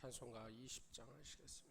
찬송가 20장 하시겠습니다.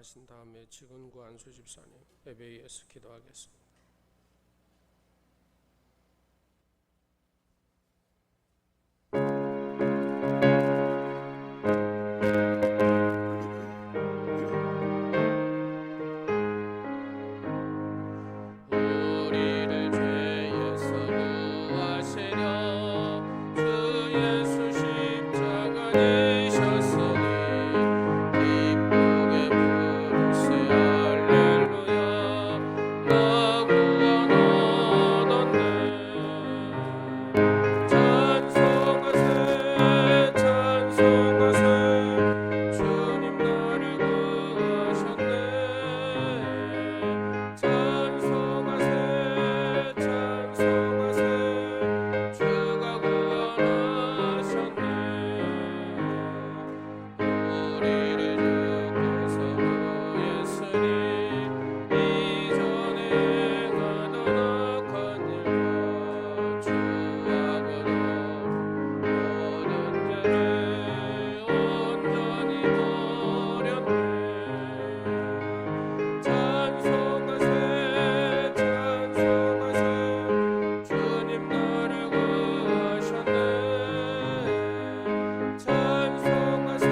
하신 다음에 지근구 안수집사님 예배에서 기도하겠습니다. 찬송하세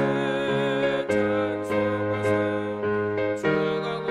찬송하세 주가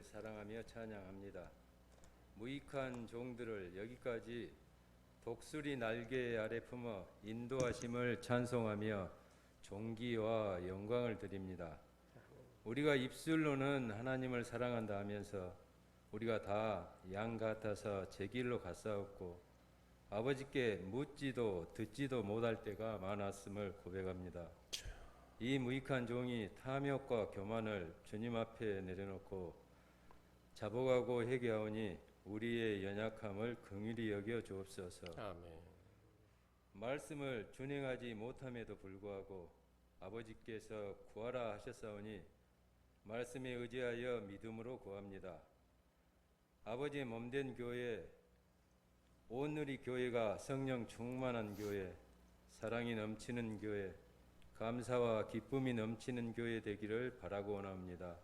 하나님을 사랑하며 찬양합니다. 무익한 종들을 여기까지 독수리 날개 아래 품어 인도하심을 찬송하며 존귀와 영광을 드립니다. 우리가 입술로는 하나님을 사랑한다 하면서 우리가 다 양 같아서 제 길로 갔사옵고 아버지께 묻지도 듣지도 못할 때가 많았음을 고백합니다. 이 무익한 종이 탐욕과 교만을 주님 앞에 내려놓고 자복하고 회개하오니 우리의 연약함을 긍휼히 여겨 주옵소서. 아멘. 말씀을 준행하지 못함에도 불구하고 아버지께서 구하라 하셨사오니 말씀에 의지하여 믿음으로 구합니다. 아버지의 몸된 교회, 온누리 교회가 성령 충만한 교회, 사랑이 넘치는 교회, 감사와 기쁨이 넘치는 교회 되기를 바라고 원합니다.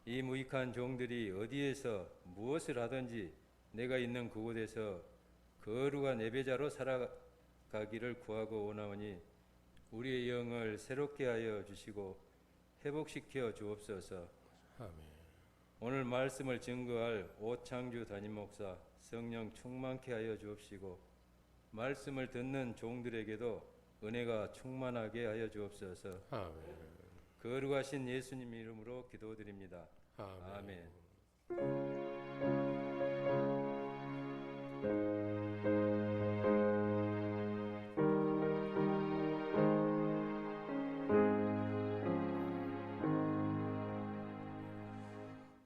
이 무익한 종들이 어디에서 무엇을 하든지 내가 있는 그곳에서 거룩한 예배자로 살아가기를 구하고 원하오니 우리의 영을 새롭게 하여 주시고 회복시켜 주옵소서. 아멘. 오늘 말씀을 증거할 오창주 담임목사 성령 충만케 하여 주옵시고 말씀을 듣는 종들에게도 은혜가 충만하게 하여 주옵소서. 아멘. 거룩하신 예수님 이름으로 기도드립니다. 아멘. 아멘.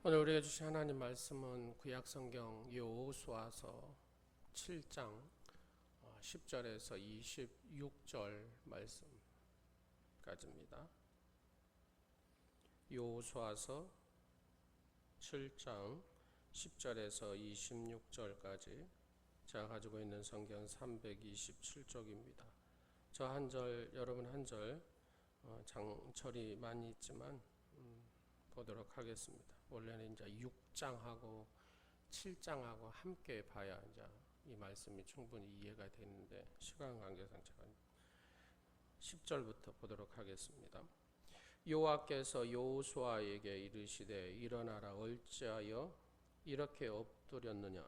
오늘 우리가 주신 하나님 말씀은 구약성경 여호수아서 7장 10절에서 26절 말씀까지입니다. 여호수아서 7장 10절에서 26절까지 제가 가지고 있는 성경 327쪽입니다. 저 한 절, 여러분 한 절 장철이 많이 있지만 보도록 하겠습니다. 원래는 이제 6장하고 7장하고 함께 봐야 이제 이 말씀이 충분히 이해가 되는데 시간 관계상 제가 10절부터 보도록 하겠습니다. 여호와께서 여호수아에게 이르시되 일어나라 어찌하여 이렇게 엎드렸느냐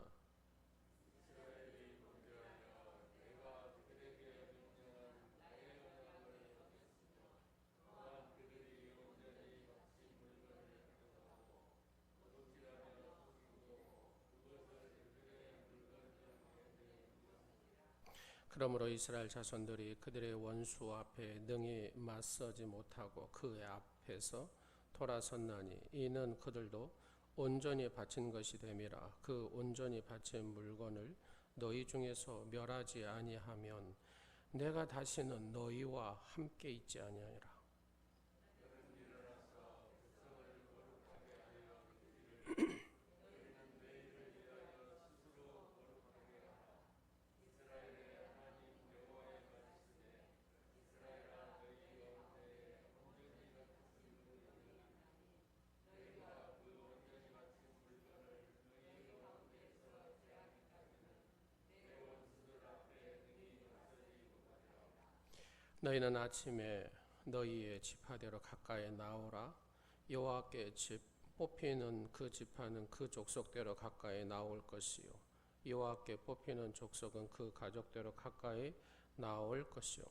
그러므로 이스라엘 자손들이 그들의 원수 앞에 능히 맞서지 못하고 그 앞에서 돌아섰나니 이는 그들도 온전히 바친 것이 됨이라. 그 온전히 바친 물건을 너희 중에서 멸하지 아니하면 내가 다시는 너희와 함께 있지 아니하리라. 너희는 아침에 너희의 지파대로 가까이 나오라. 여호와께 집 뽑히는 그 지파는 그 족속대로 가까이 나올 것이요 여호와께 뽑히는 족속은 그 가족대로 가까이 나올 것이요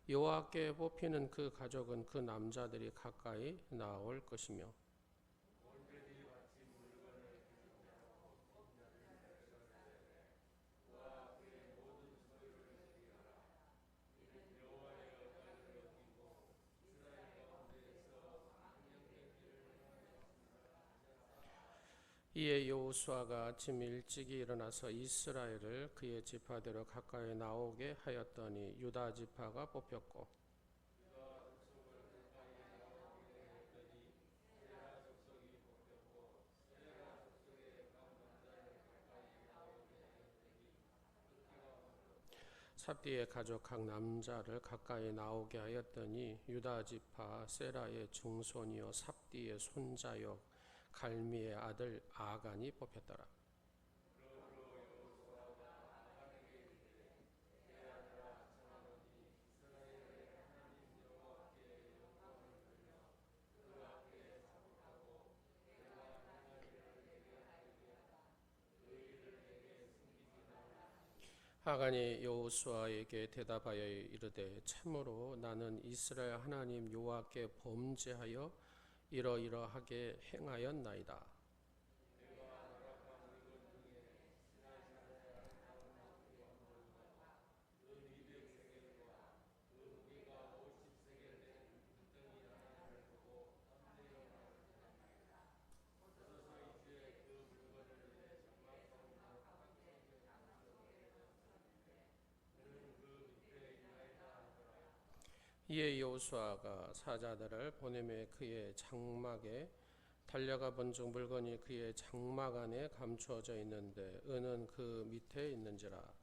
여호와께 뽑히는 그 가족은 그 남자들이 가까이 나올 것이며 이에 여호수아가 아침 일찍이 일어나서 이스라엘을 그의 지파대로 가까이 나오게 하였더니 유다 지파가 뽑혔고 삽디의 가족 각 남자를 가까이 나오게 하였더니 유다 지파 세라의 증손이요 삽디의 손자요 갈미의 아들 아간이 뽑혔더라. 아간이 여호수아에게 대답하여 이르되 참으로 나는 이스라엘 하나님 여호와께 범죄하여 이러이러하게 행하였나이다. 이에 여호수아가 사자들을 보내매 그의 장막에 달려가 본즉 물건이 그의 장막 안에 감추어져 있는데 은은 그 밑에 있는지라.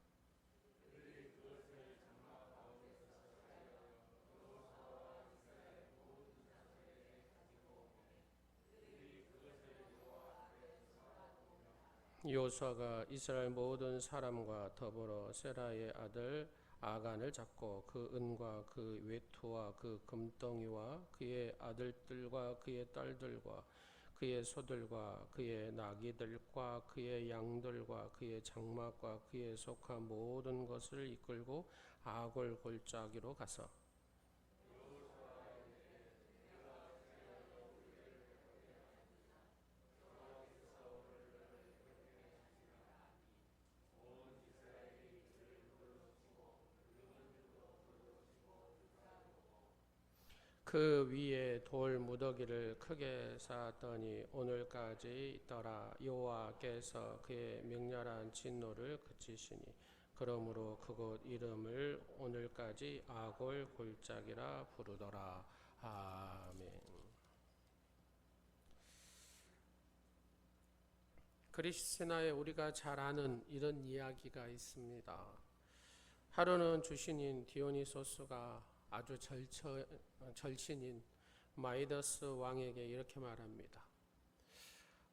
여호수아가 이스라엘 모든 사람과 더불어 세라의 아들 아간을 잡고 그 은과 그 외투와 그 금덩이와 그의 아들들과 그의 딸들과 그의 소들과 그의 나귀들과 그의 양들과 그의 장막과 그의 속한 모든 것을 이끌고 아골 골짜기로 가서 그 위에 돌 무더기를 크게 쌓았더니 오늘까지 있더라. 여호와께서 그의 맹렬한 진노를 그치시니 그러므로 그곳 이름을 오늘까지 아골 골짜기라 부르더라. 아멘. 그리스나에 우리가 잘 아는 이런 이야기가 있습니다. 하루는 주신인 디오니소스가 아주 절친인 마이더스 왕에게 이렇게 말합니다.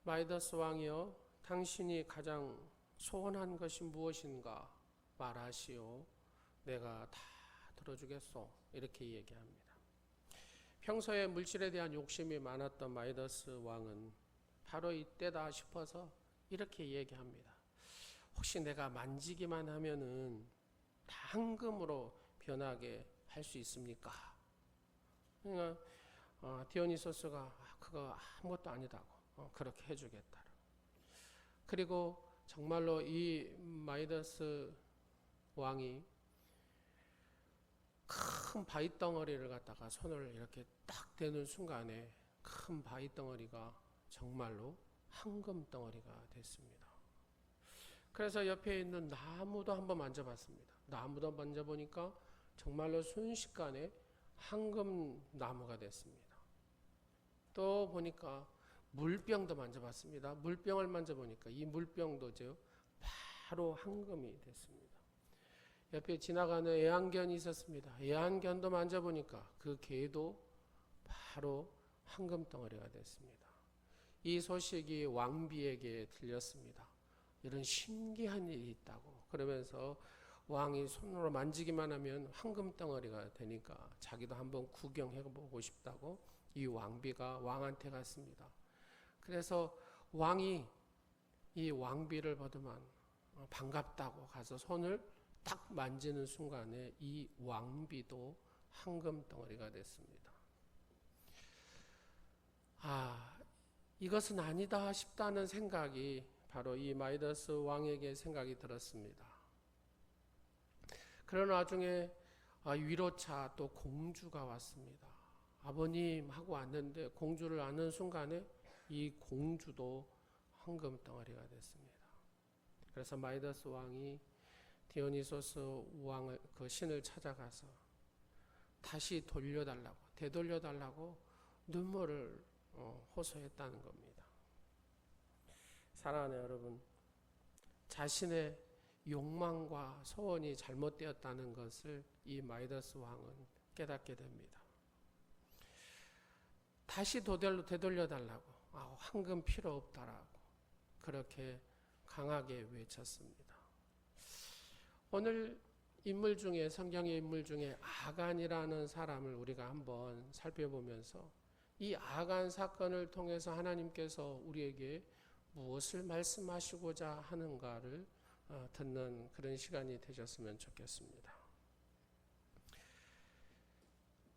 마이더스 왕이여, 당신이 가장 소원한 것이 무엇인가 말하시오. 내가 다 들어주겠소. 이렇게 얘기합니다. 평소에 물질에 대한 욕심이 많았던 마이더스 왕은 바로 이때다 싶어서 이렇게 얘기합니다. 혹시 내가 만지기만 하면은 다 황금으로 변하게 할 수 있습니까? 그러니까 디오니소스가 그거 아무것도 아니다고 그렇게 해주겠다. 그리고 정말로 이 마이더스 왕이 큰 바위 덩어리를 갖다가 손을 이렇게 딱 대는 순간에 큰 바위 덩어리가 정말로 황금 덩어리가 됐습니다. 그래서 옆에 있는 나무도 한번 만져봤습니다. 나무도 만져보니까 정말로 순식간에 황금 나무가 됐습니다. 또 보니까 물병도 만져봤습니다. 물병을 만져보니까 이 물병도 바로 황금이 됐습니다. 옆에 지나가는 애완견이 있었습니다. 애완견도 만져보니까 그 개도 바로 황금 덩어리가 됐습니다. 이 소식이 왕비에게 들렸습니다. 이런 신기한 일이 있다고. 그러면서 왕이 손으로 만지기만 하면 황금 덩어리가 되니까 자기도 한번 구경해보고 싶다고 이 왕비가 왕한테 갔습니다. 그래서 왕이 이 왕비를 보더만 반갑다고 가서 손을 딱 만지는 순간에 이 왕비도 황금 덩어리가 됐습니다. 이것은 아니다 싶다는 생각이 바로 이 마이더스 왕에게 생각이 들었습니다. 그런 와중에 위로차 또 공주가 왔습니다. 아버님 하고 왔는데 공주를 안는 순간에 이 공주도 황금 덩어리가 됐습니다. 그래서 마이더스 왕이 디오니소스 왕을 그 신을 찾아가서 다시 되돌려달라고 눈물을 호소했다는 겁니다. 사랑하는 여러분, 자신의 욕망과 소원이 잘못되었다는 것을 이 마이더스 왕은 깨닫게 됩니다. 다시 되돌려달라고, 황금 필요 없다라고 그렇게 강하게 외쳤습니다. 오늘 인물 중에, 성경의 인물 중에 아간이라는 사람을 우리가 한번 살펴보면서 이 아간 사건을 통해서 하나님께서 우리에게 무엇을 말씀하시고자 하는가를 듣는 그런 시간이 되셨으면 좋겠습니다.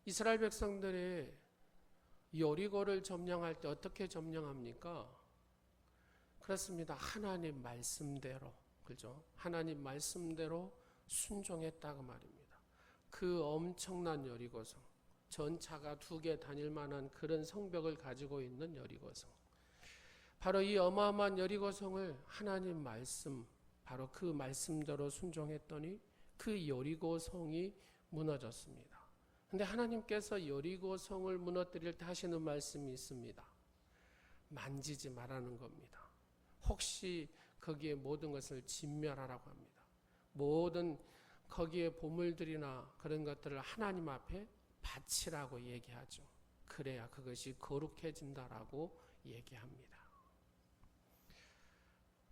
이스라엘 백성들이 여리고를 점령할 때 어떻게 점령합니까? 그렇습니다. 하나님 말씀대로, 그죠? 하나님 말씀대로 순종했다고 말입니다. 그 엄청난 여리고성, 전차가 2개 다닐 만한 그런 성벽을 가지고 있는 여리고성. 바로 이 어마어마한 여리고성을 하나님 말씀, 바로 그 말씀대로 순종했더니 그 여리고성이 무너졌습니다. 근데 하나님께서 여리고성을 무너뜨릴 때 하시는 말씀이 있습니다. 만지지 말라는 겁니다. 혹시 거기에 모든 것을 진멸하라고 합니다. 모든 거기에 보물들이나 그런 것들을 하나님 앞에 바치라고 얘기하죠. 그래야 그것이 거룩해진다라고 얘기합니다.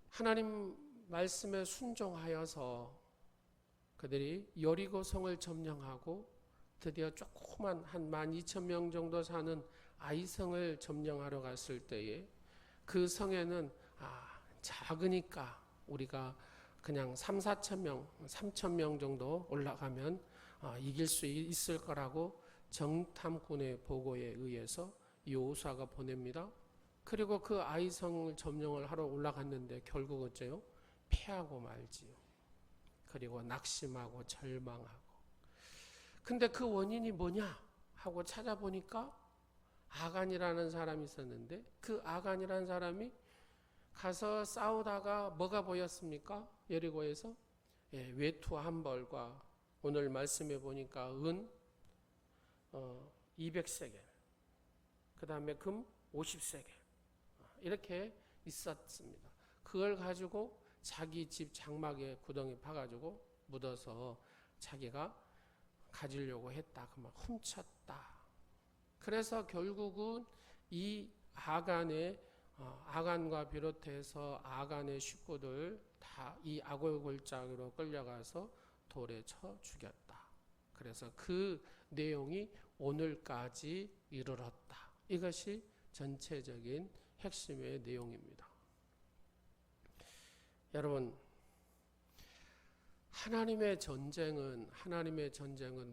하나님 말씀에 순종하여서 그들이 여리고성을 점령하고 드디어 조그만 한 12,000명 정도 사는 아이성을 점령하러 갔을 때에 그 성에는 작으니까 우리가 그냥 3,000명, 4,000명 정도 올라가면 이길 수 있을 거라고 정탐꾼의 보고에 의해서 여호수아가 보냅니다. 그리고 그 아이성을 점령을 하러 올라갔는데 결국 어째요? 패하고 말지요. 그리고 낙심하고 절망하고. 근데 그 원인이 뭐냐 하고 찾아보니까 아간이라는 사람이 있었는데 그 아간이라는 사람이 가서 싸우다가 뭐가 보였습니까? 여리고에서 외투 한 벌과 오늘 말씀해 보니까 은 200세겔, 그 다음에 금 50세겔 이렇게 있었습니다. 그걸 가지고 자기 집 장막에 구덩이 파가지고 묻어서 자기가 가지려고 했다. 그만 훔쳤다. 그래서 결국은 이 아간과 비롯해서 아간의 식구들 다 이 아골골장으로 끌려가서 돌에 쳐 죽였다. 그래서 그 내용이 오늘까지 이르렀다. 이것이 전체적인 핵심의 내용입니다. 여러분, 하나님의 전쟁은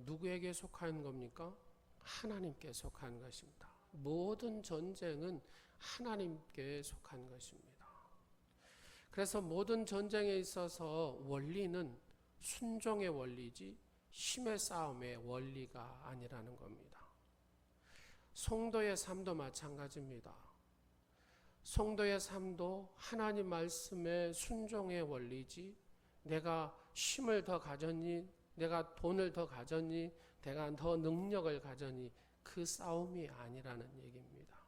누구에게 속한 겁니까? 하나님께 속한 것입니다. 모든 전쟁은 하나님께 속한 것입니다. 그래서 모든 전쟁에 있어서 원리는 순종의 원리지 힘의 싸움의 원리가 아니라는 겁니다. 성도의 삶도 마찬가지입니다. 성도의 삶도 하나님 말씀에 순종의 원리지 내가 힘을 더 가졌니, 내가 돈을 더 가졌니, 내가 더 능력을 가졌니 그 싸움이 아니라는 얘기입니다.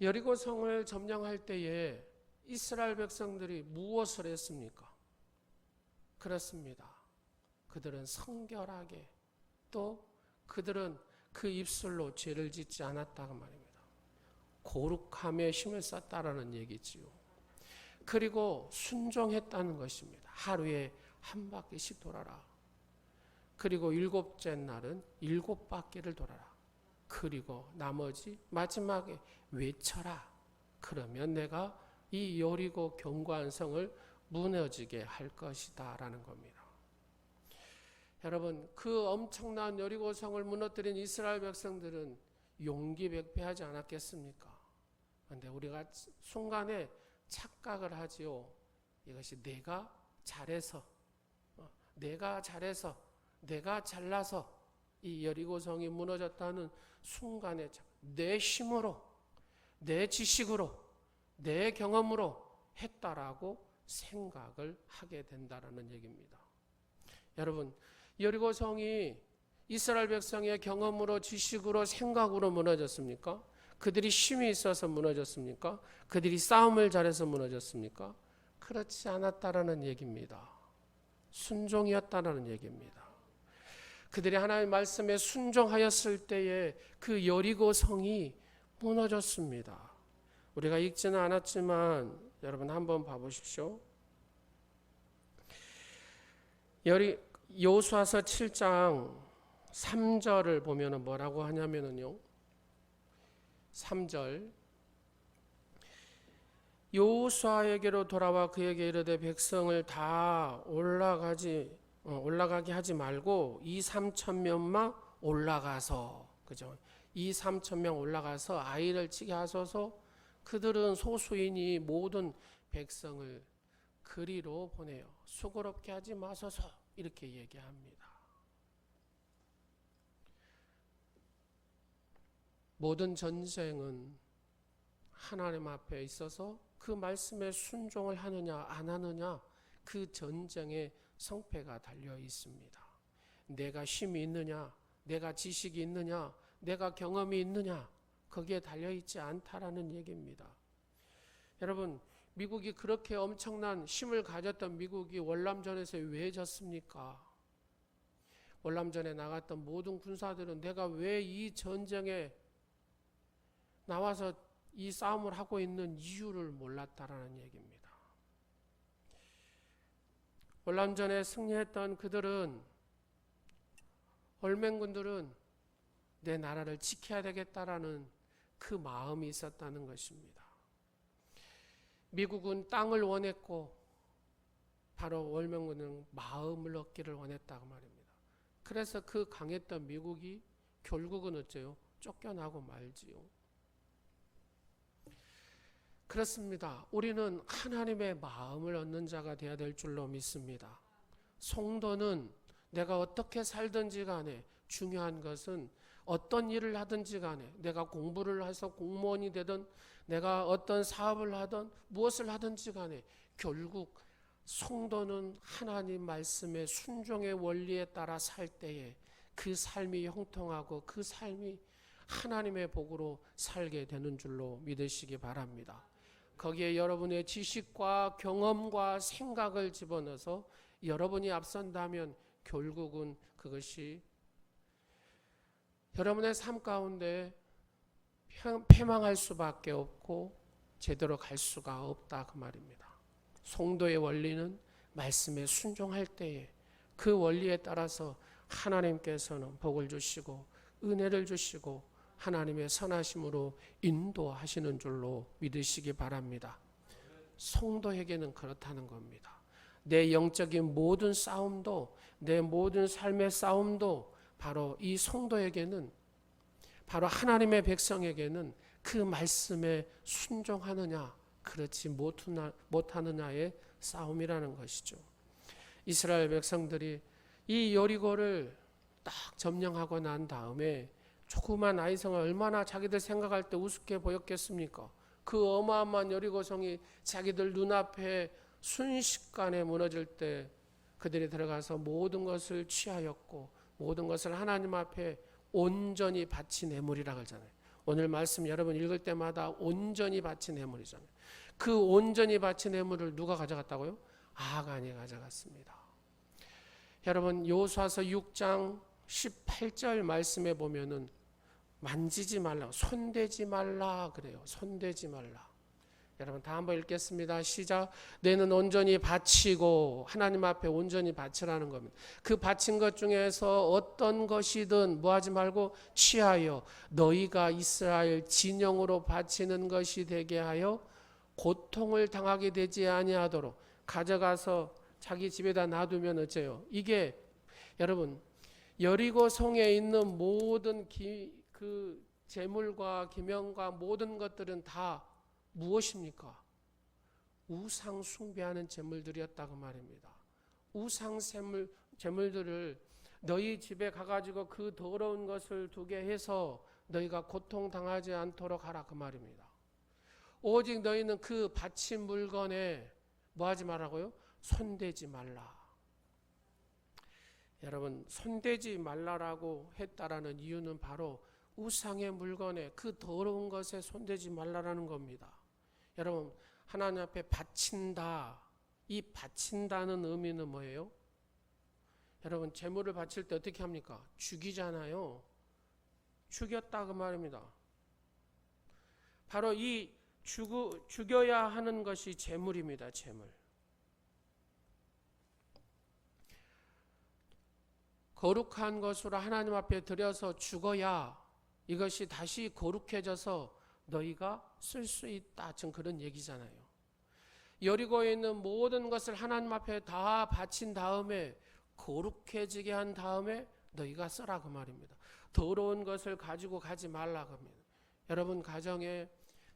여리고성을 점령할 때에 이스라엘 백성들이 무엇을 했습니까? 그렇습니다. 그들은 성결하게 또 그들은 그 입술로 죄를 짓지 않았다고 말입니다. 거룩함에 힘을 썼다라는 얘기지요. 그리고 순종했다는 것입니다. 하루에 한 바퀴씩 돌아라. 그리고 7째 날은 7바퀴를 돌아라. 그리고 나머지 마지막에 외쳐라. 그러면 내가 이 여리고 견고한 성을 무너지게 할 것이다 라는 겁니다. 여러분, 그 엄청난 여리고 성을 무너뜨린 이스라엘 백성들은 용기백배하지 않았겠습니까? 그런데 우리가 순간에 착각을 하지요. 이것이 내가 잘해서 내가 잘나서 이 여리고성이 무너졌다는 순간에 내 힘으로, 내 지식으로, 내 경험으로 했다라고 생각을 하게 된다라는 얘기입니다. 여러분, 여리고성이 이스라엘 백성의 경험으로, 지식으로, 생각으로 무너졌습니까? 그들이 힘이 있어서 무너졌습니까? 그들이 싸움을 잘해서 무너졌습니까? 그렇지 않았다라는 얘기입니다. 순종이었다라는 얘기입니다. 그들이 하나님의 말씀에 순종하였을 때에 그 여리고 성이 무너졌습니다. 우리가 읽지는 않았지만 여러분 한번 봐보십시오. 여호수아서 7장 3절을 보면 뭐라고 하냐면요. 3절 여호수아에게로 돌아와 그에게 이르되 백성을 다 올라가게 하지 말고 2-3천 명만 올라가서, 그죠? 2-3천 명 올라가서 아이를 치게 하소서. 그들은 소수이니 모든 백성을 그리로 보내요. 수고롭게 하지 마소서. 이렇게 얘기합니다. 모든 전쟁은 하나님 앞에 있어서 그 말씀에 순종을 하느냐 안 하느냐, 그 전쟁의 성패가 달려 있습니다. 내가 힘이 있느냐, 내가 지식이 있느냐, 내가 경험이 있느냐, 거기에 달려 있지 않다라는 얘기입니다. 여러분, 미국이 그렇게 엄청난 힘을 가졌던 미국이 월남전에서 왜 졌습니까? 월남전에 나갔던 모든 군사들은 내가 왜 이 전쟁에 나와서 이 싸움을 하고 있는 이유를 몰랐다라는 얘기입니다. 월남전에 승리했던 그들은, 얼맹군들은 내 나라를 지켜야 되겠다라는 그 마음이 있었다는 것입니다. 미국은 땅을 원했고 바로 월맹군은 마음을 얻기를 원했다고 말입니다. 그래서 그 강했던 미국이 결국은 어째요? 쫓겨나고 말지요. 그렇습니다. 우리는 하나님의 마음을 얻는 자가 되어야 될 줄로 믿습니다. 성도는 내가 어떻게 살든지 간에, 중요한 것은 어떤 일을 하든지 간에, 내가 공부를 해서 공무원이 되든 내가 어떤 사업을 하든 무엇을 하든지 간에 결국 성도는 하나님 말씀의 순종의 원리에 따라 살 때에 그 삶이 형통하고 그 삶이 하나님의 복으로 살게 되는 줄로 믿으시기 바랍니다. 거기에 여러분의 지식과 경험과 생각을 집어넣어서 여러분이 앞선다면 결국은 그것이 여러분의 삶 가운데 패망할 수밖에 없고 제대로 갈 수가 없다, 그 말입니다. 성도의 원리는 말씀에 순종할 때에 그 원리에 따라서 하나님께서는 복을 주시고 은혜를 주시고 하나님의 선하심으로 인도하시는 줄로 믿으시기 바랍니다. 성도에게는 그렇다는 겁니다. 내 영적인 모든 싸움도, 내 모든 삶의 싸움도 바로 이 성도에게는, 바로 하나님의 백성에게는 그 말씀에 순종하느냐 그렇지 못하느냐의 싸움이라는 것이죠. 이스라엘 백성들이 이 여리고를 딱 점령하고 난 다음에 조그만 아이성을 얼마나 자기들 생각할 때 우습게 보였겠습니까? 그 어마어마한 여리고성이 자기들 눈앞에 순식간에 무너질 때 그들이 들어가서 모든 것을 취하였고 모든 것을 하나님 앞에 온전히 바친 예물이라고 하잖아요. 오늘 말씀 여러분 읽을 때마다 온전히 바친 예물이잖아요. 그 온전히 바친 예물을 누가 가져갔다고요? 아간이 가져갔습니다. 여러분 여호수아서 6장 18절 말씀에 보면은 만지지 말라, 손대지 말라 그래요. 손대지 말라. 여러분 다 한번 읽겠습니다. 시작. 너는 온전히 바치고, 하나님 앞에 온전히 바치라는 겁니다. 그 바친 것 중에서 어떤 것이든 뭐하지 말고 취하여 너희가 이스라엘 진영으로 바치는 것이 되게 하여 고통을 당하게 되지 아니하도록 가져가서 자기 집에다 놔두면 어째요? 이게 여러분 여리고 성에 있는 모든 그 재물과 기명과 모든 것들은 다 무엇입니까? 우상 숭배하는 재물들이었다고 말입니다. 우상 재물들을 너희 집에 가가지고 그 더러운 것을 두게 해서 너희가 고통당하지 않도록 하라 그 말입니다. 오직 너희는 그 바친 물건에 뭐하지 말라고요? 손대지 말라. 여러분 손대지 말라라고 했다라는 이유는 바로 우상의 물건에 그 더러운 것에 손대지 말라라는 겁니다. 여러분 하나님 앞에 바친다, 이 바친다는 의미는 뭐예요? 여러분 재물을 바칠 때 어떻게 합니까? 죽이잖아요. 죽였다 그 말입니다. 바로 이 죽여야 하는 것이 재물입니다. 재물. 거룩한 것으로 하나님 앞에 드려서 죽어야 이것이 다시 거룩해져서 너희가 쓸 수 있다. 지금 그런 얘기잖아요. 여리고에 있는 모든 것을 하나님 앞에 다 바친 다음에 거룩해지게 한 다음에 너희가 써라 그 말입니다. 더러운 것을 가지고 가지 말라 그 말입니다. 여러분 가정에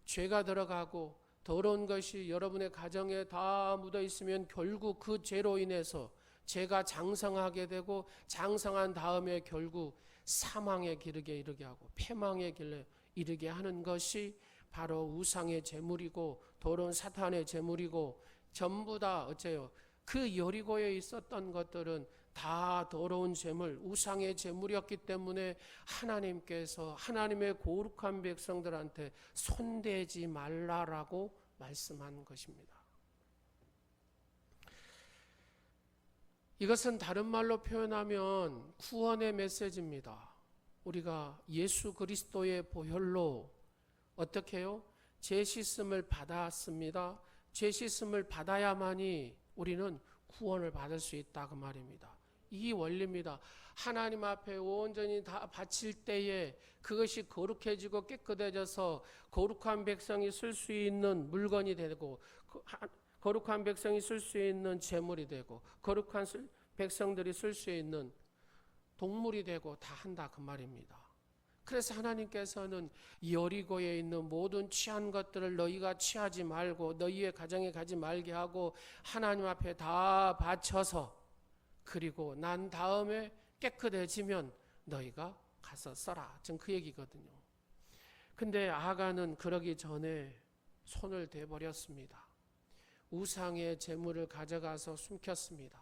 죄가 들어가고 더러운 것이 여러분의 가정에 다 묻어 있으면 결국 그 죄로 인해서 죄가 장성하게 되고 장성한 다음에 결국 사망의 길에 이르게 하고 패망의 길에 이르게 하는 것이 바로 우상의 제물이고 더러운 사탄의 제물이고 전부 다 어째요? 그 여리고에 있었던 것들은 다 더러운 제물, 우상의 제물이었기 때문에 하나님께서 하나님의 거룩한 백성들한테 손대지 말라라고 말씀한 것입니다. 이것은 다른 말로 표현하면 구원의 메시지입니다. 우리가 예수 그리스도의 보혈로 어떻게 해요? 죄 씻음을 받았습니다. 죄 씻음을 받아야만이 우리는 구원을 받을 수 있다 그 말입니다. 이 원리입니다. 하나님 앞에 온전히 다 바칠 때에 그것이 거룩해지고 깨끗해져서 거룩한 백성이 쓸 수 있는 물건이 되고 거룩한 백성이 쓸 수 있는 재물이 되고 거룩한 백성들이 쓸 수 있는 동물이 되고 다 한다 그 말입니다. 그래서 하나님께서는 여리고에 있는 모든 취한 것들을 너희가 취하지 말고 너희의 가정에 가지 말게 하고 하나님 앞에 다 바쳐서 그리고 난 다음에 깨끗해지면 너희가 가서 써라. 지금 그 얘기거든요. 근데 아간은 그러기 전에 손을 대버렸습니다. 우상의 재물을 가져가서 숨겼습니다.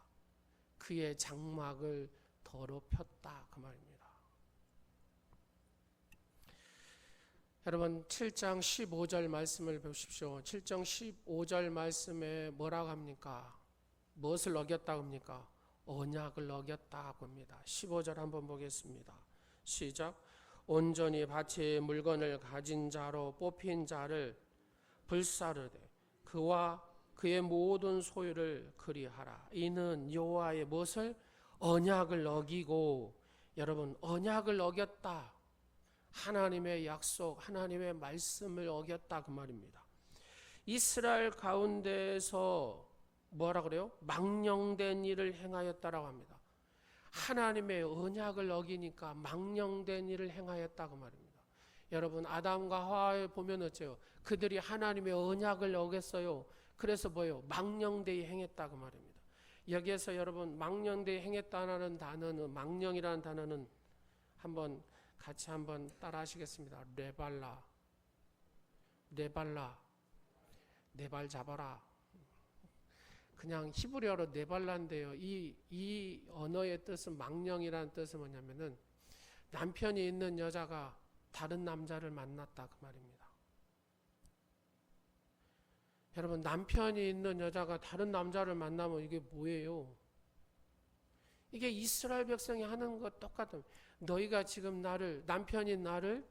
그의 장막을 더럽혔다 그 말입니다. 여러분 7장 15절 말씀을 보십시오. 7장 15절 말씀에 뭐라고 합니까? 무엇을 어겼다고 합니까? 언약을 어겼다고 합니다. 15절 한번 보겠습니다. 시작. 온전히 밭의 물건을 가진 자로 뽑힌 자를 불사르되 그와 그의 모든 소유를 그리하라. 이는 여호와의 무엇을? 언약을 어기고, 여러분 언약을 어겼다. 하나님의 약속, 하나님의 말씀을 어겼다 그 말입니다. 이스라엘 가운데에서 뭐라 그래요? 망령된 일을 행하였다라고 합니다. 하나님의 언약을 어기니까 망령된 일을 행하였다 그 말입니다. 여러분 아담과 하와에 보면 어째요? 그들이 하나님의 언약을 어겼어요. 그래서 뭐예요? 망령되이 행했다 그 말입니다. 여기에서 여러분 망령되이 했다는 단어는, 망령이라는 단어는 한번 같이 한번 따라 하시겠습니다. 레발라, 내 발 잡아라. 그냥 히브리어로 네발라인데요. 이 언어의 뜻은, 망령이라는 뜻은 뭐냐면은 남편이 있는 여자가 다른 남자를 만났다 그 말입니다. 여러분 남편이 있는 여자가 다른 남자를 만나면 이게 뭐예요? 이게 이스라엘 백성이 하는 것 똑같은, 너희가 지금 남편인 나를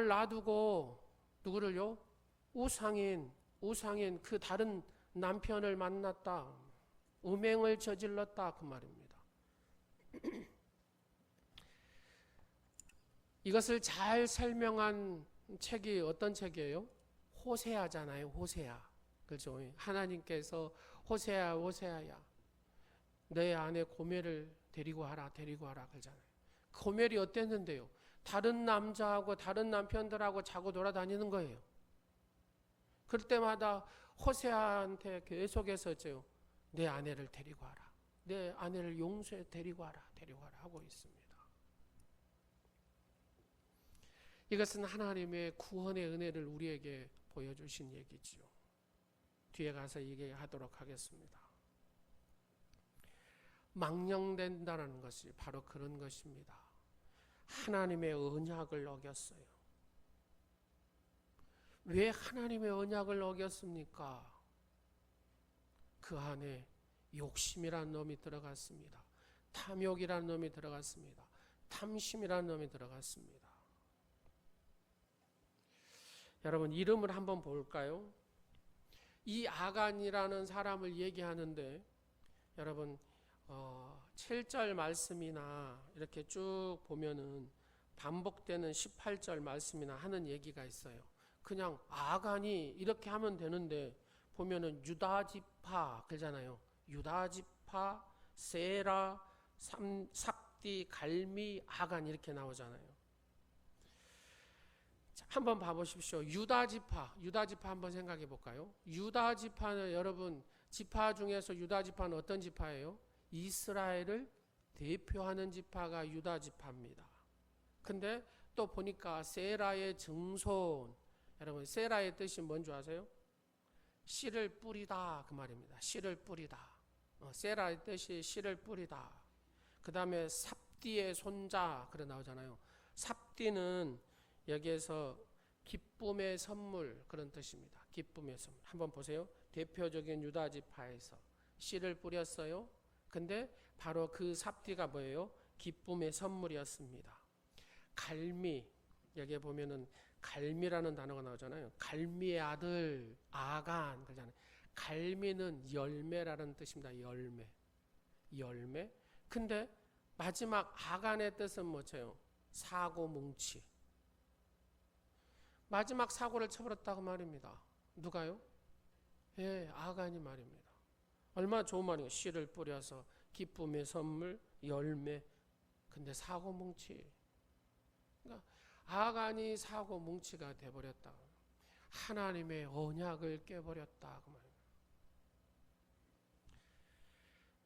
놔두고 누구를요? 우상인 그 다른 남편을 만났다. 음행을 저질렀다 그 말입니다. 이것을 잘 설명한 책이 어떤 책이에요? 호세아잖아요. 호세아. 그렇죠? 하나님께서 호세아야 내 아내 고멜을 데리고 와라 그러잖아요. 고멜이 어땠는데요? 다른 남자하고 다른 남편들하고 자고 돌아다니는 거예요. 그럴 때마다 호세아한테 계속해서 내 아내를 데리고 와라, 내 아내를 용서해 데리고 와라 하고 있습니다. 이것은 하나님의 구원의 은혜를 우리에게 보여주신 얘기지요. 뒤에 가서 얘기하도록 하겠습니다. 망령된다는 것이 바로 그런 것입니다. 하나님의 언약을 어겼어요. 왜 하나님의 언약을 어겼습니까? 그 안에 욕심이라는 놈이 들어갔습니다. 탐욕이라는 놈이 들어갔습니다. 탐심이라는 놈이 들어갔습니다. 여러분 이름을 한번 볼까요? 이 아간이라는 사람을 얘기하는데 여러분 7절 말씀이나 이렇게 쭉 보면은 반복되는 18절 말씀이나 하는 얘기가 있어요. 그냥 아간이 이렇게 하면 되는데 보면은 유다 지파 그러잖아요. 유다 지파, 세라, 삽디, 갈미, 아간 이렇게 나오잖아요. 자, 한번 봐보십시오. 유다 지파 한번 생각해 볼까요? 유다 지파는 여러분 지파 중에서 유다 지파는 어떤 지파예요? 이스라엘을 대표하는 지파가 유다 지파입니다. 근데 또 보니까 세라의 증손, 여러분 세라의 뜻이 뭔지 아세요? 씨를 뿌리다 그 말입니다. 씨를 뿌리다. 세라의 뜻이 씨를 뿌리다. 그 다음에 삽디의 손자 그래 나오잖아요. 삽디는 여기에서 기쁨의 선물 그런 뜻입니다. 기쁨의 선물. 한번 보세요. 대표적인 유다 지파에서 씨를 뿌렸어요. 근데 바로 그 삽디가 뭐예요? 기쁨의 선물이었습니다. 갈미, 여기에 보면은 갈미라는 단어가 나오잖아요. 갈미의 아들 아간 그러잖아요. 갈미는 열매라는 뜻입니다. 열매. 근데 마지막 아간의 뜻은 뭐죠? 사고 뭉치. 마지막 사고를 쳐버렸다고 말입니다. 누가요? 예, 아간이 말입니다. 얼마나 좋은 말이에요. 씨를 뿌려서 기쁨의 선물, 열매. 근데 사고 뭉치. 그러니까 아간이 사고 뭉치가 돼버렸다. 하나님의 언약을 깨버렸다 그 말입니다.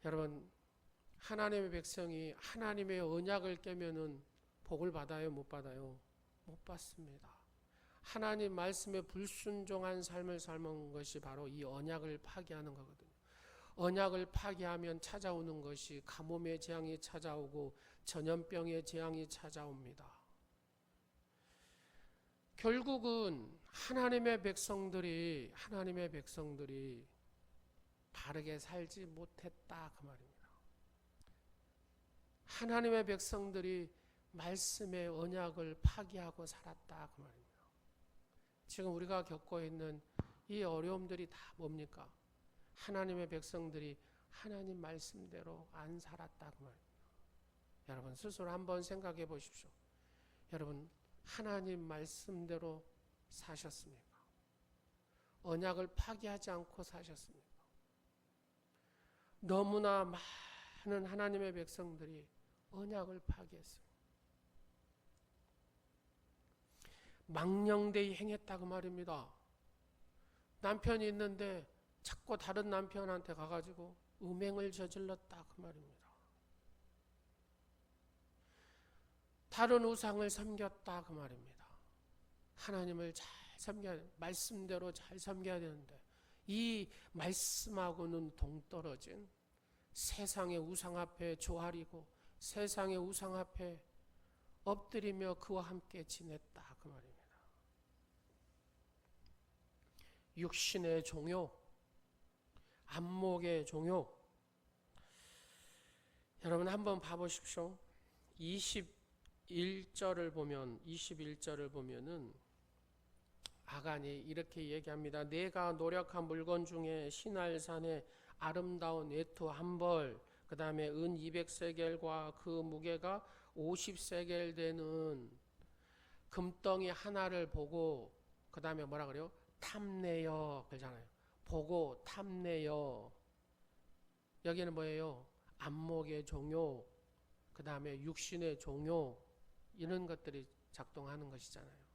여러분 하나님의 백성이 하나님의 언약을 깨면은 복을 받아요? 못 받아요? 못 받습니다. 하나님 말씀에 불순종한 삶을 삶은 것이 바로 이 언약을 파기하는 거거든요. 언약을 파기하면 찾아오는 것이 가뭄의 재앙이 찾아오고 전염병의 재앙이 찾아옵니다. 결국은 하나님의 백성들이 바르게 살지 못했다 그 말입니다. 하나님의 백성들이 말씀의 언약을 파기하고 살았다 그 말입니다. 지금 우리가 겪고 있는 이 어려움들이 다 뭡니까? 하나님의 백성들이 하나님 말씀대로 안 살았다 그 말입니다. 여러분 스스로 한번 생각해 보십시오. 여러분 하나님 말씀대로 사셨습니까? 언약을 파기하지 않고 사셨습니까? 너무나 많은 하나님의 백성들이 언약을 파기했어요. 망령되이 행했다고 말입니다. 남편이 있는데 자꾸 다른 남편한테 가가지고 음행을 저질렀다 그 말입니다. 다른 우상을 섬겼다 그 말입니다. 하나님을 잘 섬겨야 돼. 말씀대로 잘 섬겨야 되는데 이 말씀하고는 동떨어진 세상의 우상 앞에 조아리고 세상의 우상 앞에 엎드리며 그와 함께 지냈다 그 말입니다. 육신의 종요, 안목의 종요. 여러분 한번 봐보십시오. 21절을 보면은 아간이 이렇게 얘기합니다. 내가 노력한 물건 중에 시날산의 아름다운 외투 한 벌, 그 다음에 은 200세겔과 그 무게가 50세겔 되는 금덩이 하나를 보고 그 다음에 뭐라 그래요? 탐내어 그러잖아요. 보고 탐내어. 여기는 뭐예요? 안목의 종요, 그 다음에 육신의 종요, 이런 것들이 작동하는 것이잖아요.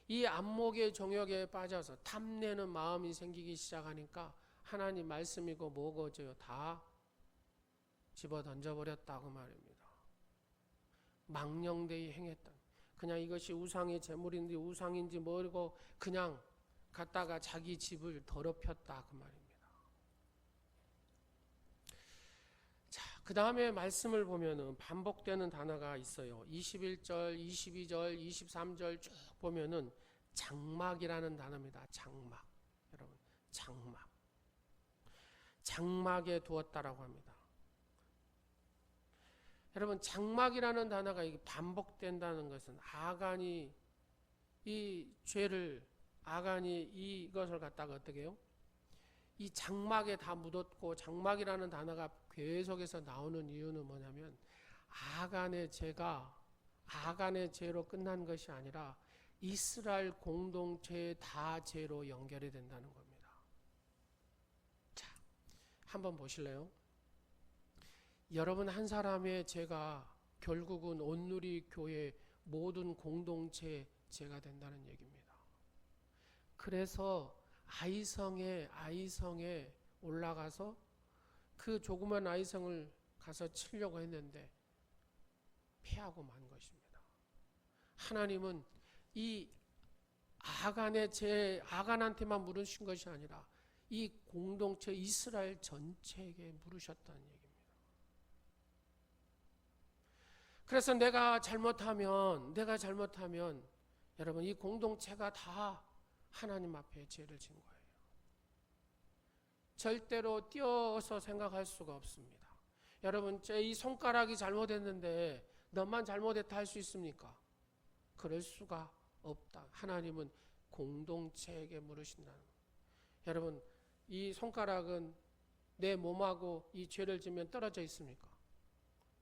이 안목의 종욕에 빠져서 탐내는 마음이 생기기 시작하니까 하나님 말씀이고 뭐고죠? 다 집어 던져버렸다고 말입니다. 망령되이 행했다. 그냥 이것이 우상의 제물인지 우상인지 모르고 그냥 갖다가 자기 집을 더럽혔다 그 말입니다. 자, 그 다음에 말씀을 보면은 반복되는 단어가 있어요. 21절, 22절, 23절 쭉 보면은 장막이라는 단어입니다. 장막. 여러분, 장막. 장막에 두었다라고 합니다. 여러분, 장막이라는 단어가 반복된다는 것은 아간이 이것을 갖다가 어떻게 해요? 이 장막에 다 묻었고, 장막이라는 단어가 계속해서 나오는 이유는 뭐냐면 아간의 죄로 끝난 것이 아니라 이스라엘 공동체의 다 죄로 연결이 된다는 겁니다. 자, 한번 보실래요? 여러분 한 사람의 죄가 결국은 온누리 교회 모든 공동체의 죄가 된다는 얘기입니다. 그래서 아이성에 올라가서 그 조그만 아이성을 가서 치려고 했는데 패하고 만 것입니다. 하나님은 이 아간의 죄, 아간한테만 물으신 것이 아니라 이 공동체 이스라엘 전체에게 물으셨다는 얘기입니다. 그래서 내가 잘못하면 여러분 이 공동체가 다 하나님 앞에 죄를 진 거예요. 절대로 띄어서 생각할 수가 없습니다. 여러분 제 이 손가락이 잘못했는데 너만 잘못했다 할 수 있습니까? 그럴 수가 없다. 하나님은 공동체에게 물으신다는 거예요. 여러분 이 손가락은 내 몸하고 이 죄를 지면 떨어져 있습니까?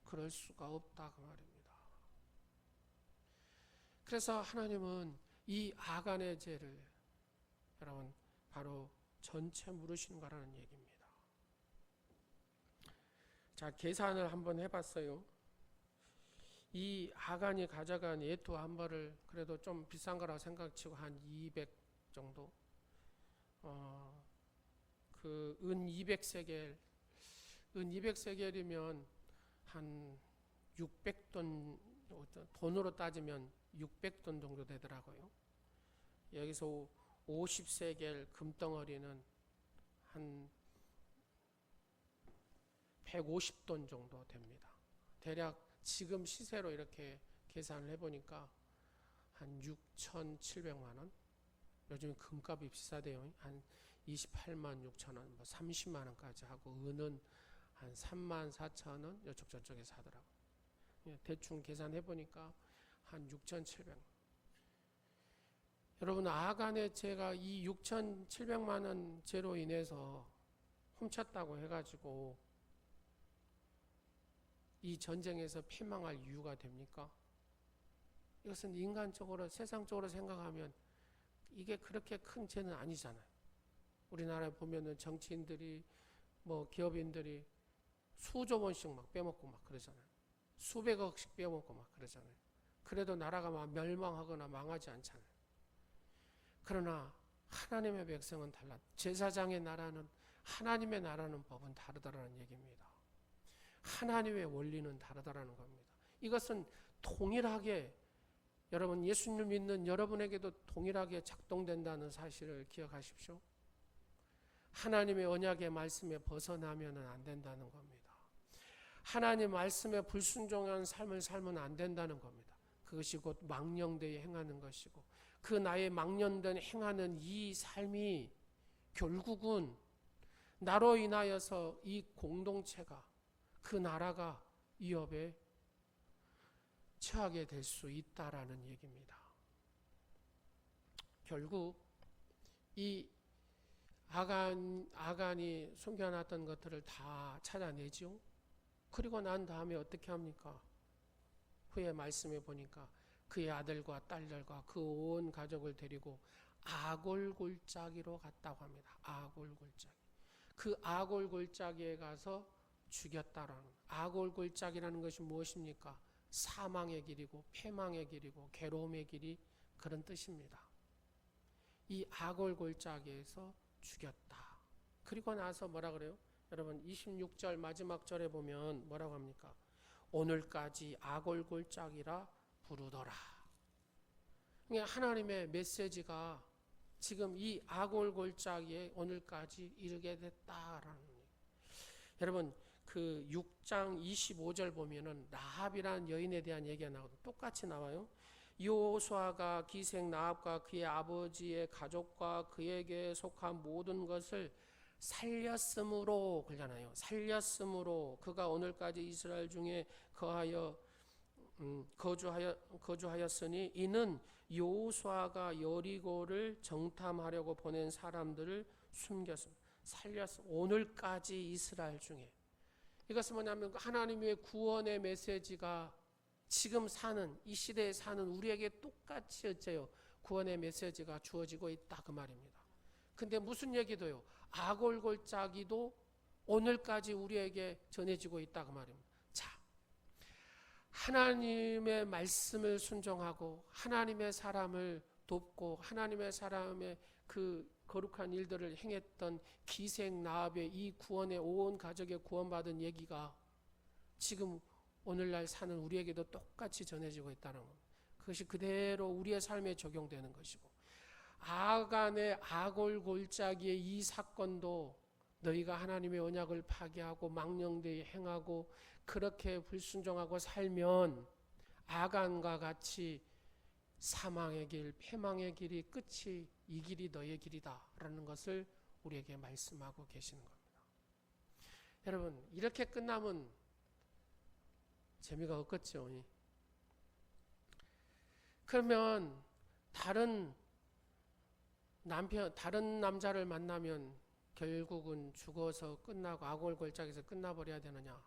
그럴 수가 없다 그 말입니다. 그래서 하나님은 이 아간의 죄를 여러분 바로 전체 물으시는 거라는 얘기입니다. 자, 계산을 한번 해봤어요. 이 아간이 가져간 예토 한 벌을 그래도 좀 비싼 거라고 생각치고 한 200 정도, 그 은 200세겔이면 한 600돈, 돈으로 따지면 600돈 정도 되더라고요. 여기서 50세겔 금덩어리는 한 150돈 정도 됩니다. 대략 지금 시세로 이렇게 계산을 해보니까 한 6,700만 원. 요즘 금값이 비싸대요. 한 28만 6천 원, 뭐 30만 원까지 하고 은은 한 3만 4천 원 이쪽 저쪽에서 하더라고요. 대충 계산해보니까 한 6,700만 원. 여러분 아간의 죄가 이 6,700만 원 죄로 인해서 훔쳤다고 해가지고 이 전쟁에서 패망할 이유가 됩니까? 이것은 인간적으로 세상적으로 생각하면 이게 그렇게 큰 죄는 아니잖아요. 우리나라에 보면은 정치인들이 뭐 기업인들이 수조 원씩 막 빼먹고 막 그러잖아요. 수백억씩 빼먹고 막 그러잖아요. 그래도 나라가 막 멸망하거나 망하지 않잖아요. 그러나 하나님의 백성은 달라. 제사장의 나라는 하나님의 나라는 법은 다르다라는 얘기입니다. 하나님의 원리는 다르다라는 겁니다. 이것은 동일하게 여러분 예수님을 믿는 여러분에게도 동일하게 작동된다는 사실을 기억하십시오. 하나님의 언약의 말씀에 벗어나면 안 된다는 겁니다. 하나님 말씀에 불순종한 삶을 살면 안 된다는 겁니다. 그것이 곧 망령되이 행하는 것이고 그 나의 망령된 행하는 이 삶이 결국은 나로 인하여서 이 공동체가 그 나라가 위협에 처하게 될 수 있다라는 얘기입니다. 결국 이 아간이 숨겨놨던 것들을 다 찾아내죠. 그리고 난 다음에 어떻게 합니까? 후에 말씀해 보니까 그의 아들과 딸들과 그 온 가족을 데리고 아골골짜기로 갔다고 합니다. 아골골짜기. 그 아골골짜기에 가서 죽였다라는. 아골골짜기라는 것이 무엇입니까? 사망의 길이고 패망의 길이고 괴로움의 길이 그런 뜻입니다. 이 아골골짜기에서 죽였다. 그리고 나서 뭐라 그래요? 여러분 26절 마지막 절에 보면 뭐라고 합니까? 오늘까지 아골골짜기라 부르더라. 그러니까 하나님의 메시지가 지금 이 아골골짜기에 오늘까지 이르게 됐다라는 얘기예요. 여러분 그 6장 25절 보면은 라합이라는 여인에 대한 얘기가 나오거든요. 똑같이 나와요. 여호수아가 기생 라합과 그의 아버지의 가족과 그에게 속한 모든 것을 살렸으므로 그러잖아요. 살렸으므로 그가 오늘까지 이스라엘 중에 거주하였으니 이는 여호수아가 여리고를 정탐하려고 보낸 사람들을 숨겼습니다. 살렸습니다. 오늘까지 이스라엘 중에. 이것은 뭐냐면 하나님의 구원의 메시지가 지금 사는 이 시대에 사는 우리에게 똑같이 어째요? 구원의 메시지가 주어지고 있다 그 말입니다. 근데 무슨 얘기도요? 아골골짜기도 오늘까지 우리에게 전해지고 있다 그 말입니다. 자, 하나님의 말씀을 순종하고 하나님의 사람을 돕고 하나님의 사람의 그 거룩한 일들을 행했던 기생 라합의 이 구원의 온 가족의 구원받은 얘기가 지금 오늘날 사는 우리에게도 똑같이 전해지고 있다는 겁니다. 그것이 그대로 우리의 삶에 적용되는 것이고, 아간의 아골골짜기의 이 사건도 너희가 하나님의 언약을 파괴하고 망령되이 행하고 그렇게 불순종하고 살면 아간과 같이 사망의 길, 패망의 길이 끝이 이 길이 너의 길이다 라는 것을 우리에게 말씀하고 계시는 겁니다. 여러분, 이렇게 끝나면 재미가 없겠죠. 그러면 다른 남자를 만나면 결국은 죽어서 끝나고 아골골짜기에서 끝나버려야 되느냐?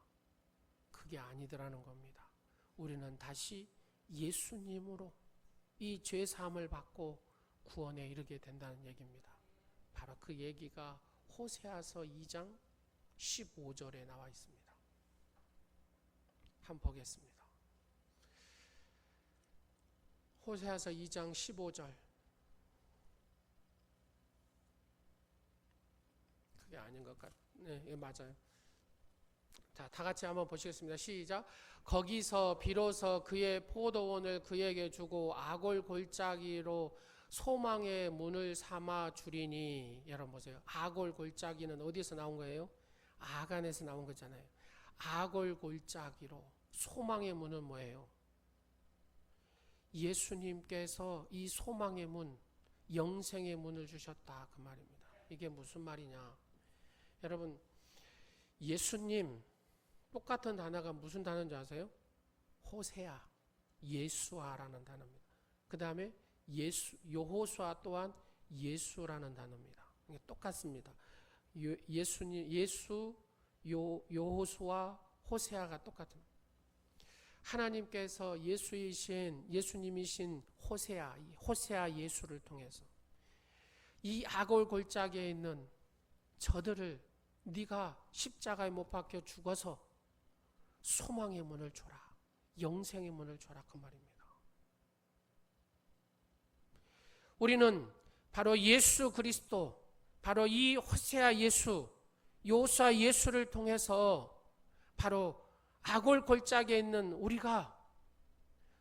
그게 아니더라는 겁니다. 우리는 다시 예수님으로 이 죄 사함을 받고 구원에 이르게 된다는 얘기입니다. 바로 그 얘기가 호세아서 2장 15절에 나와 있습니다. 한번 보겠습니다. 호세아서 2장 15절. 그게 아닌 것 같네. 네, 맞아요. 자, 다 같이 한번 보시겠습니다. 시작. 거기서 비로소 그의 포도원을 그에게 주고 아골골짜기로 소망의 문을 삼아 주리니. 여러분 보세요. 아골골짜기는 어디서 나온 거예요? 아간에서 나온 거잖아요. 아골골짜기로 소망의 문은 뭐예요? 예수님께서 이 소망의 문, 영생의 문을 주셨다 그 말입니다. 이게 무슨 말이냐? 여러분, 예수님 똑같은 단어가 무슨 단어인지 아세요? 호세아, 예수아라는 단어입니다. 그 다음에 여호수아 또한 예수라는 단어입니다. 이게 똑같습니다. 여호수아, 호세아가 똑같습니다. 하나님께서 예수님이신 호세아 예수를 통해서 이 아골골짜기에 있는 저들을 네가 십자가에 못 박혀 죽어서 소망의 문을 줘라, 영생의 문을 줘라 그 말입니다. 우리는 바로 예수 그리스도, 바로 이 호세아 예수, 여호수아 예수를 통해서 바로 아골골짜기에 있는 우리가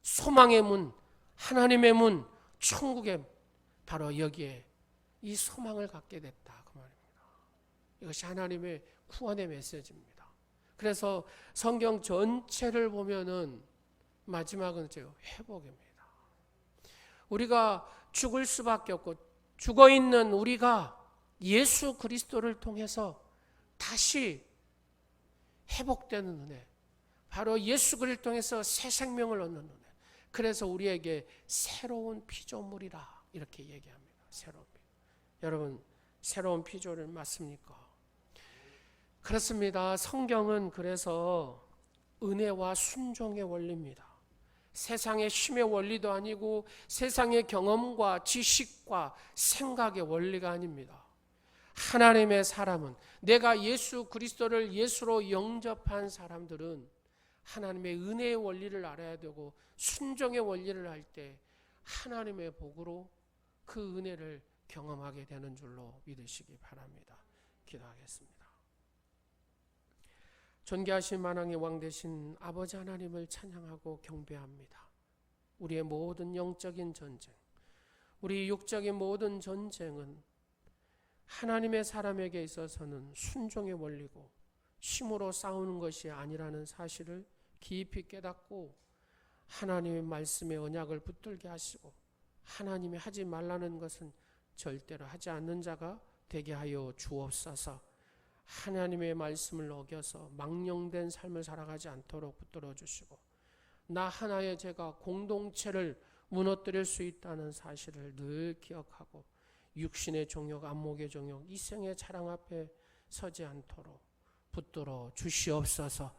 소망의 문, 하나님의 문, 천국의 바로 여기에 이 소망을 갖게 됐다 그 말입니다. 이것이 하나님의 구원의 메시지입니다. 그래서 성경 전체를 보면은 마지막은 회복입니다. 우리가 죽을 수밖에 없고 죽어 있는 우리가 예수 그리스도를 통해서 다시 회복되는 은혜, 바로 예수 그리스도를 통해서 새 생명을 얻는 은혜. 그래서 우리에게 새로운 피조물이라 이렇게 얘기합니다. 새로운 피조. 여러분, 새로운 피조를 맞습니까? 그렇습니다. 성경은 그래서 은혜와 순종의 원리입니다. 세상의 힘의 원리도 아니고 세상의 경험과 지식과 생각의 원리가 아닙니다. 하나님의 사람은, 내가 예수 그리스도를 예수로 영접한 사람들은 하나님의 은혜의 원리를 알아야 되고 순종의 원리를 알 때 하나님의 복으로 그 은혜를 경험하게 되는 줄로 믿으시기 바랍니다. 기도하겠습니다. 존귀하신 만왕의 왕 되신 아버지 하나님을 찬양하고 경배합니다. 우리의 모든 영적인 전쟁, 우리 육적인 모든 전쟁은 하나님의 사람에게 있어서는 순종의 원리고 힘으로 싸우는 것이 아니라는 사실을 깊이 깨닫고 하나님의 말씀의 언약을 붙들게 하시고 하나님이 하지 말라는 것은 절대로 하지 않는 자가 되게 하여 주옵소서. 하나님의 말씀을 어겨서 망령된 삶을 살아가지 않도록 붙들어 주시고 나 하나의 제가 공동체를 무너뜨릴 수 있다는 사실을 늘 기억하고 육신의 종욕, 안목의 종욕, 이생의 자랑 앞에 서지 않도록 붙들어 주시옵소서.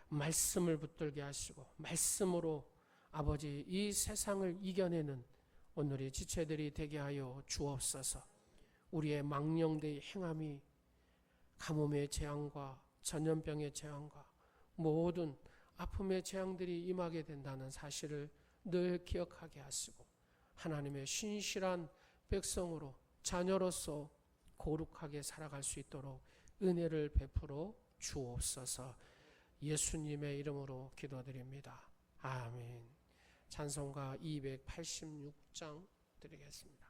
말씀을 붙들게 하시고 말씀으로 아버지 이 세상을 이겨내는 오늘의 지체들이 되게 하여 주옵소서. 우리의 망령되이 행함이 가뭄의 재앙과 전염병의 재앙과 모든 아픔의 재앙들이 임하게 된다는 사실을 늘 기억하게 하시고 하나님의 신실한 백성으로 자녀로서 거룩하게 살아갈 수 있도록 은혜를 베풀어 주옵소서. 예수님의 이름으로 기도드립니다. 아멘. 찬송가 286장 드리겠습니다.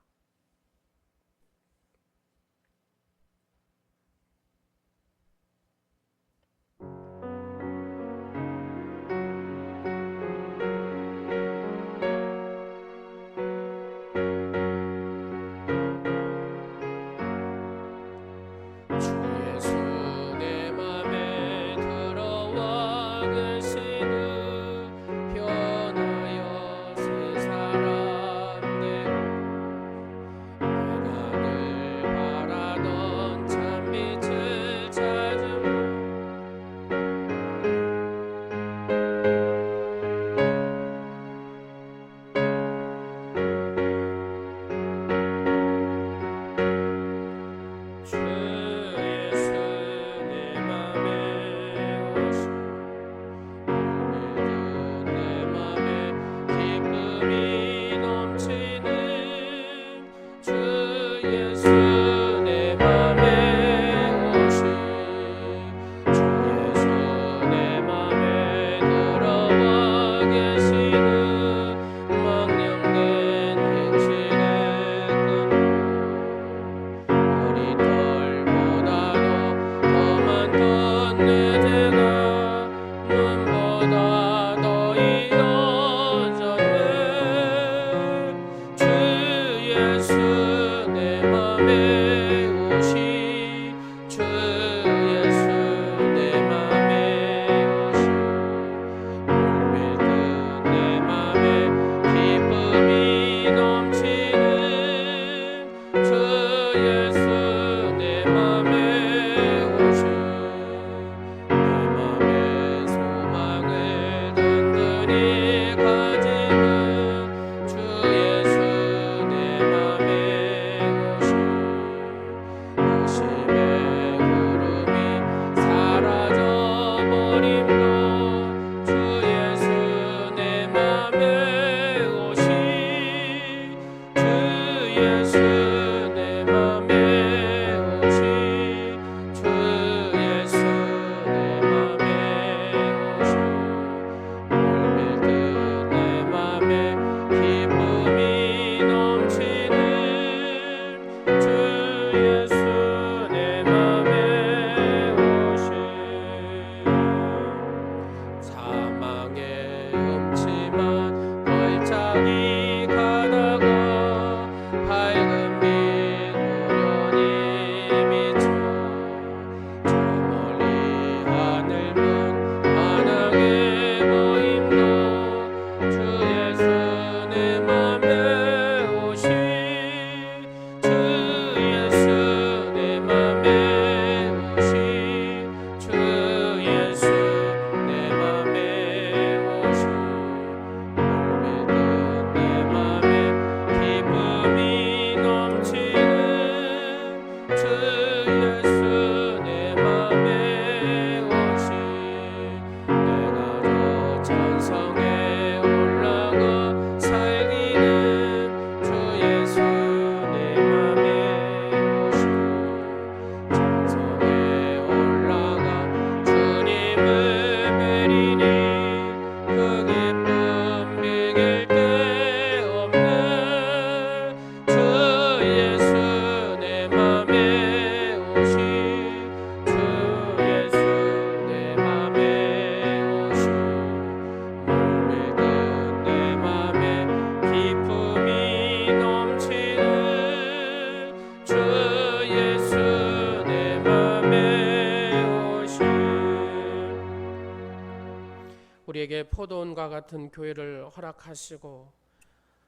우리에게 포도원과 같은 교회를 허락하시고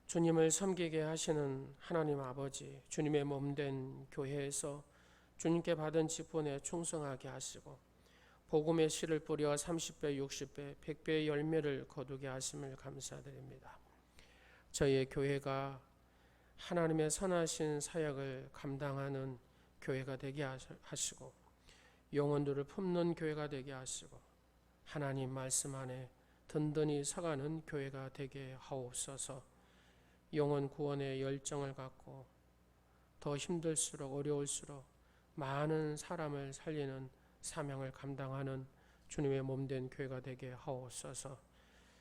주님을 섬기게 하시는 하나님 아버지, 주님의 몸된 교회에서 주님께 받은 직분에 충성하게 하시고 복음의 씨를 뿌려 30배, 60배, 100배의 열매를 거두게 하심을 감사드립니다. 저희의 교회가 하나님의 선하신 사역을 감당하는 교회가 되게 하시고 영혼들을 품는 교회가 되게 하시고 하나님 말씀 안에 든든히 서가는 교회가 되게 하옵소서. 영혼 구원의 열정을 갖고 더 힘들수록 어려울수록 많은 사람을 살리는 사명을 감당하는 주님의 몸된 교회가 되게 하옵소서.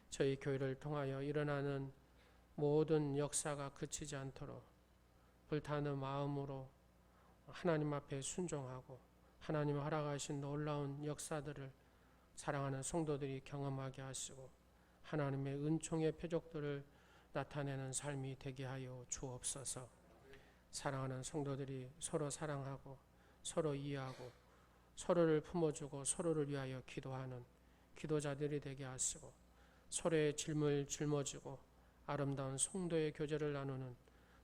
저희 교회를 통하여 일어나는 모든 역사가 그치지 않도록 불타는 마음으로 하나님 앞에 순종하고 하나님 허락하신 놀라운 역사들을 사랑하는 성도들이 경험하게 하시고 하나님의 은총의 표적들을 나타내는 삶이 되게 하여 주옵소서. 사랑하는 성도들이 서로 사랑하고 서로 이해하고 서로를 품어주고 서로를 위하여 기도하는 기도자들이 되게 하시고 서로의 짐을 짊어지고 아름다운 성도의 교제를 나누는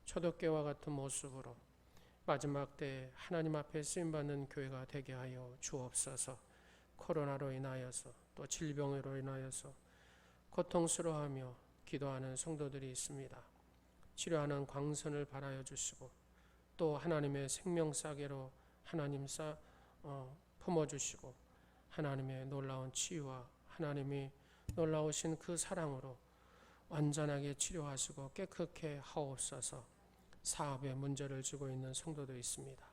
초대교회와 같은 모습으로 마지막 때에 하나님 앞에 쓰임받는 교회가 되게 하여 주옵소서. 코로나로 인하여서 또 질병으로 인하여서 고통스러워하며 기도하는 성도들이 있습니다. 치료하는 광선을 발하여 주시고 또 하나님의 생명사계로 하나님 품어주시고 하나님의 놀라운 치유와 하나님이 놀라우신 그 사랑으로 완전하게 치료하시고 깨끗게 하옵소서. 사업에 문제를 지고 있는 성도도 있습니다.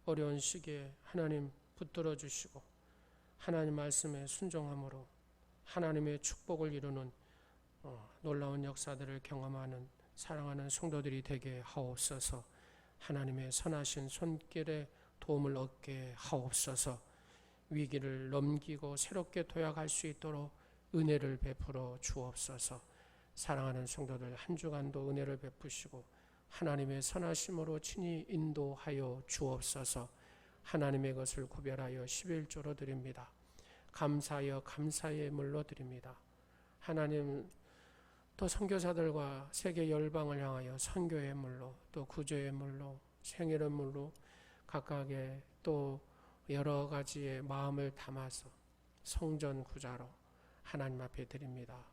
어려운 시기에 하나님 붙들어 주시고 하나님 말씀에 순종함으로 하나님의 축복을 이루는 놀라운 역사들을 경험하는 사랑하는 성도들이 되게 하옵소서. 하나님의 선하신 손길에 도움을 얻게 하옵소서. 위기를 넘기고 새롭게 도약할 수 있도록 은혜를 베풀어 주옵소서. 사랑하는 성도들 한 주간도 은혜를 베푸시고 하나님의 선하심으로 친히 인도하여 주옵소서. 하나님의 것을 구별하여 11조로 드립니다. 감사하여 감사의 물로 드립니다. 하나님 또 선교사들과 세계 열방을 향하여 선교의 물로 또 구조의 물로 생일의 물로 각각의 또 여러 가지의 마음을 담아서 성전 구자로 하나님 앞에 드립니다.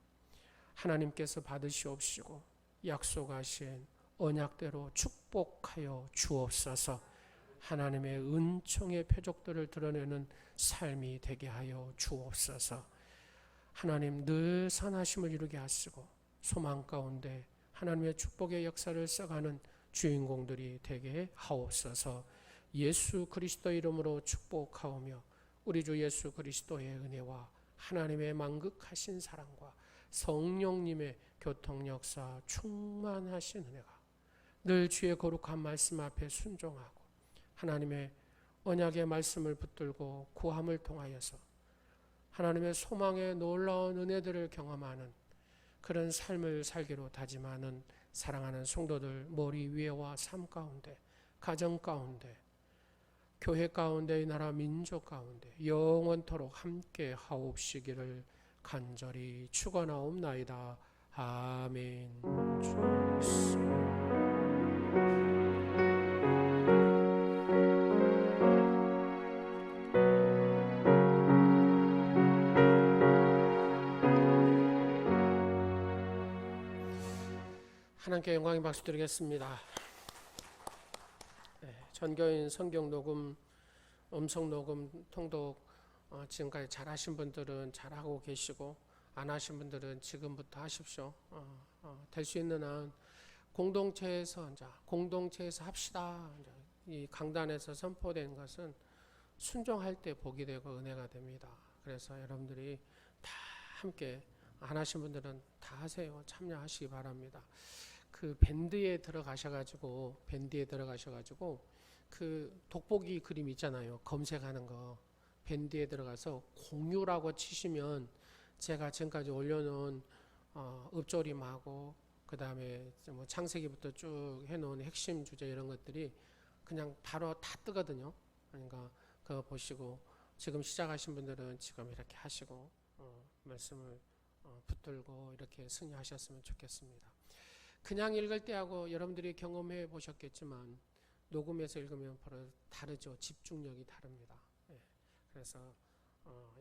하나님께서 받으시옵시고 약속하신 언약대로 축복하여 주옵소서. 하나님의 은총의 표적들을 드러내는 삶이 되게 하여 주옵소서. 하나님 늘 선하심을 이루게 하시고 소망 가운데 하나님의 축복의 역사를 써가는 주인공들이 되게 하옵소서. 예수 그리스도 이름으로 축복하오며 우리 주 예수 그리스도의 은혜와 하나님의 만극하신 사랑과 성령님의 교통 역사 충만하신 은혜가 늘 주의 거룩한 말씀 앞에 순종하고 하나님의 언약의 말씀을 붙들고 구함을 통하여서 하나님의 소망의 놀라운 은혜들을 경험하는 그런 삶을 살기로 다짐하는 사랑하는 성도들 머리 위에와 삶 가운데 가정 가운데 교회 가운데 이 나라 민족 가운데 영원토록 함께 하옵시기를 간절히 축원하옵나이다. 아멘. 하나님께 영광의 박수 드리겠습니다. 전교인 성경 녹음, 음성 녹음, 통독 지금까지 잘하신 분들은 잘하고 계시고 안 하신 분들은 지금부터 하십시오. 될 수 있는 한 공동체에서 합시다. 이 강단에서 선포된 것은 순종할 때 복이 되고 은혜가 됩니다. 그래서 여러분들이 다 함께 안 하신 분들은 다 하세요. 참여하시기 바랍니다. 그 밴드에 들어가셔가지고 그 돋보기 그림 있잖아요. 검색하는 거 밴드에 들어가서 공유라고 치시면 제가 지금까지 올려놓은 읍조림하고 그 다음에 뭐 창세기부터 쭉 해놓은 핵심 주제 이런 것들이 그냥 바로 다 뜨거든요. 그러니까 그거 보시고 지금 시작하신 분들은 지금 이렇게 하시고 말씀을 붙들고 이렇게 승리하셨으면 좋겠습니다. 그냥 읽을 때하고 여러분들이 경험해 보셨겠지만 녹음해서 읽으면 바로 다르죠. 집중력이 다릅니다. 그래서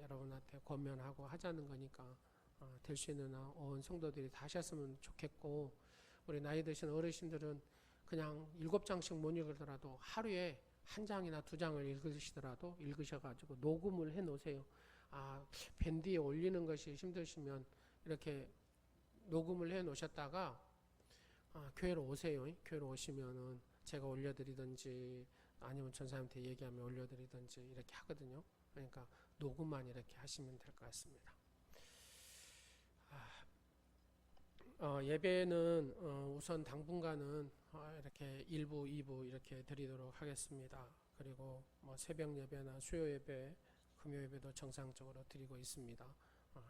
여러분한테 권면하고 하자는 거니까 될 수 있는 온 성도들이 다 하셨으면 좋겠고 우리 나이 드신 어르신들은 그냥 7장씩 못 읽더라도 하루에 1장이나 2장을 읽으시더라도 읽으셔가지고 녹음을 해 놓으세요. 밴드에 올리는 것이 힘드시면 이렇게 녹음을 해 놓으셨다가 교회로 오세요. 교회로 오시면은 제가 올려드리든지 아니면 전사님한테 얘기하면 올려드리든지 이렇게 하거든요. 그러니까 녹음만 이렇게 하시면 될 것 같습니다. 예배는 우선 당분간은 이렇게 1부, 2부 이렇게 드리도록 하겠습니다. 그리고 뭐 새벽 예배나 수요 예배, 금요 예배도 정상적으로 드리고 있습니다.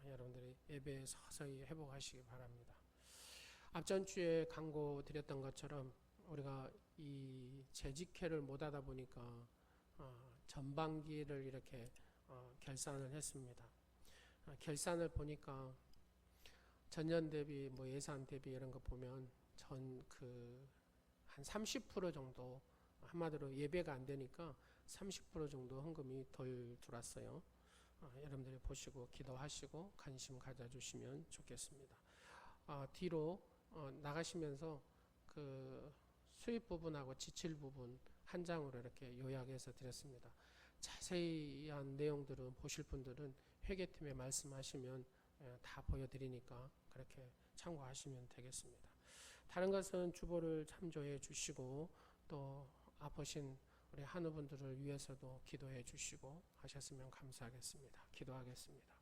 여러분들이 예배에 서서히 회복하시기 바랍니다. 앞전 주에 광고 드렸던 것처럼 우리가 이 재직회를 못 하다 보니까 전반기를 이렇게 결산을 했습니다. 결산을 보니까 전년 대비 뭐 예산 대비 이런 거 보면 한 30% 정도, 한마디로 예배가 안 되니까 30% 정도 헌금이 덜 들어왔어요. 여러분들이 보시고 기도하시고 관심 가져주시면 좋겠습니다. 뒤로 나가시면서 그 수입 부분하고 지출 부분 한 장으로 이렇게 요약해서 드렸습니다. 자세한 내용들은 보실 분들은 회계팀에 말씀하시면 다 보여드리니까 그렇게 참고하시면 되겠습니다. 다른 것은 주보를 참조해 주시고 또 아프신 우리 한우분들을 위해서도 기도해 주시고 하셨으면 감사하겠습니다. 기도하겠습니다.